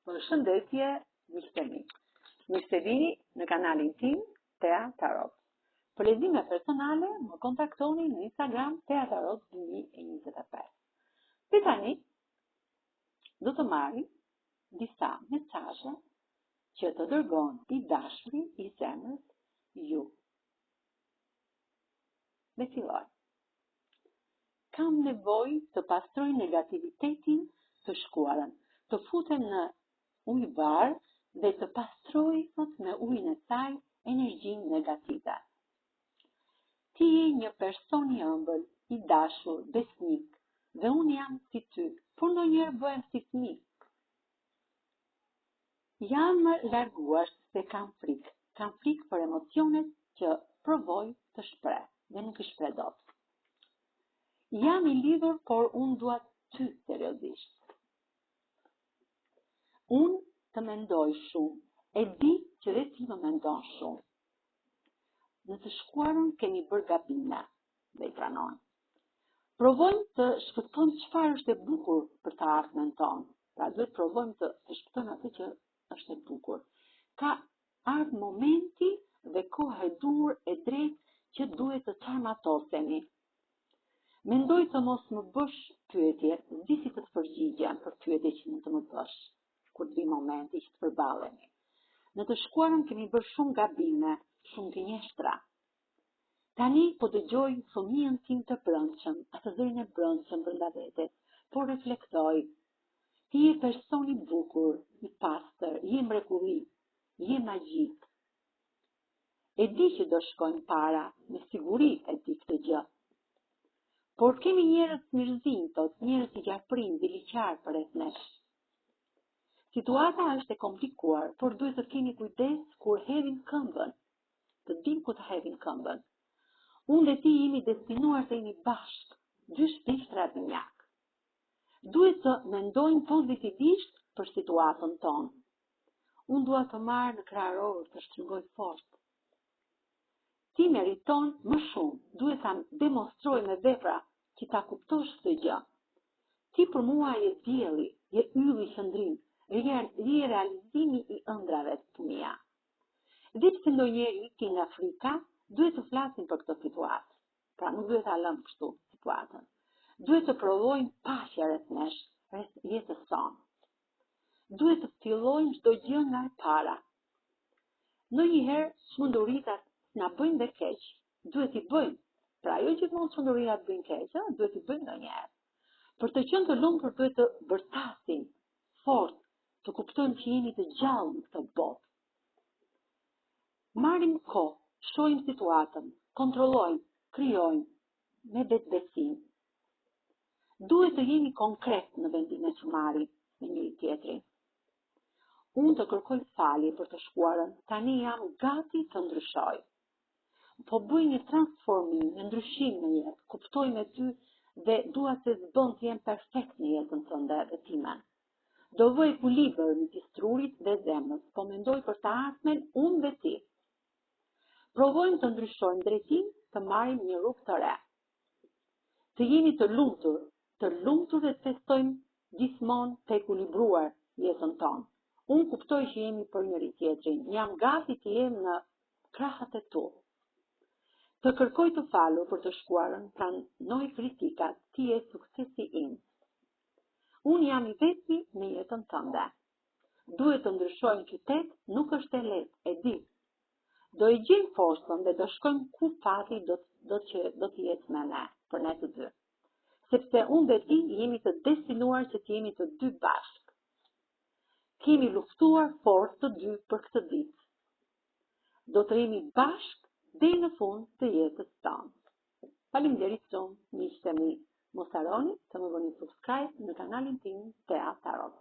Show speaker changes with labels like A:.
A: Përshëndetje, miqtemi. Mirë se vini në kanalin tim Tea Tarot. Për lexime personale, më kontaktoni në Instagram Tea Tarot 2025. Dhe tani, do të marrim disa mesazhe që të dërgon i dashuri i zemrës ju. Me filloj. Kam nevojë të pastroj negativitetin të shkuarën, të futem në ujë bar dhe të pastroj me ujin e saj energjinë negative. Ti je një person i ëmbël, i dashur, besnik, dhe unë jam si ty, por ndonjëherë bëhem si fëmijë. Jam larguar se kam frikë për emocionet që provoj të shpreh dhe nuk i shpreh dot. Jam i lidhur, por unë dua ty seriozisht. Unë të mendoj shumë, e di që dhe ti më mendon shumë. Në të shkuarën kemi bërë gabime dhe i pranojmë. Provojmë të shpëtojmë çfarë është e bukur për të ardhmen tonë. Pra duhet provojmë të shpëtojmë atë që është e bukur. Ka ardhur momenti dhe koha e dur e drejtë që duhet të çarmatosemi. Mendoj të mos më bësh pyetje, di si të përgjigjem për pyetje që mund të më bësh, kur të vi momenti që të përballemi. Në të shkuarën kemi bërë shumë gabime, shumë gënjeshtra. Tani po dëgjoj fëmijën tim të brendshëm, atë zërin e brendshëm brenda vetes, po reflektoj. Ti je person i bukur, i pastër, je mrekulli, je magjik. E di që do shkojnë para, me siguri e di këtë gjë. Por kemi njerëz mirëzinjtot, njerëz i gjaprin, liqar përreth nesh. Situata është e komplikuar, por duhet të kemi kujdes kur hedhim këmbën. Të dim ku të hedhim këmbën. Unë dhe ti jemi destinuar të jemi bashkë, dy shpishtra binjak. Duhet të mendojmë pozitivisht për situatën tonë. Unë dua të marrë në krahëror, të shtrëngoj fort. Ti meriton më shumë, duhet ta demonstroj me vepra që ta kuptosh këtë gjë. Ti për mua je dielli, je ylli i qëndrim, je realizimi i ëndrave të mia. Dhe pse ndonjëherë iki nga frika, duhet të flasim për këtë situatë. Pra nuk duhet ta lëmë kështu situatën. Duhet të provojmë paqja rreth nesh, rreth jetës tonë. Duhet të fillojmë çdo gjë nga e para. Ndonjëherë çmenduritat na bëjnë dhe keq, duhet i bëjmë. Pra jo gjithmonë çmenduritat bëjnë keq, duhet i bëjmë ndonjëherë. Për të qenë të lumtur duhet të bërtasim fort, të kuptojmë që jemi të gjallë në këtë botë. Marrim kohë, shohim situatën, kontrollojmë, krijojmë me vetbesim. Duhet të jemi konkret në vendimet që marrim me njëri tjetrin. Unë të kërkoj falje për të shkuarën, tani jam gati të ndryshoj. Po bëj një transformim, një ndryshim në jetë, kuptoj me ty dhe dua të zbën të jem perfekt në jetën tënde dhe time. Do vë ekuilibër midis trurit dhe zemrës, po mendoj për të ardhmen unë dhe ti. Provojmë të ndryshojmë drejtim, të marrim një rrugë të re. Të jemi të lumtur dhe të festojmë gjithmonë të ekuilibruar jetën tonë. Unë kuptoj që jemi për njëri tjetrin, jam gati të jem në krahët e tu. Të kërkoj të falur për të shkuarën, pranoj kritikat, ti je suksesi im. Unë jam i vetmi në jetën tënde. Duhet të ndryshojmë qytet, nuk është e lehtë, e di. Do i gjejmë forcën dhe do shkojmë ku fati do të jetë me ne, për ne të dy. Sepse unë dhe ti jemi të destinuar që të jemi të dy bashkë. Kemi luftuar fort të dy për këtë ditë. Do të jemi bashkë deri në fund të jetës tonë. Faleminderit shumë, miqtë e mi. Mos harroni të më bëni subscribe në kanalin tim Tea Tarot.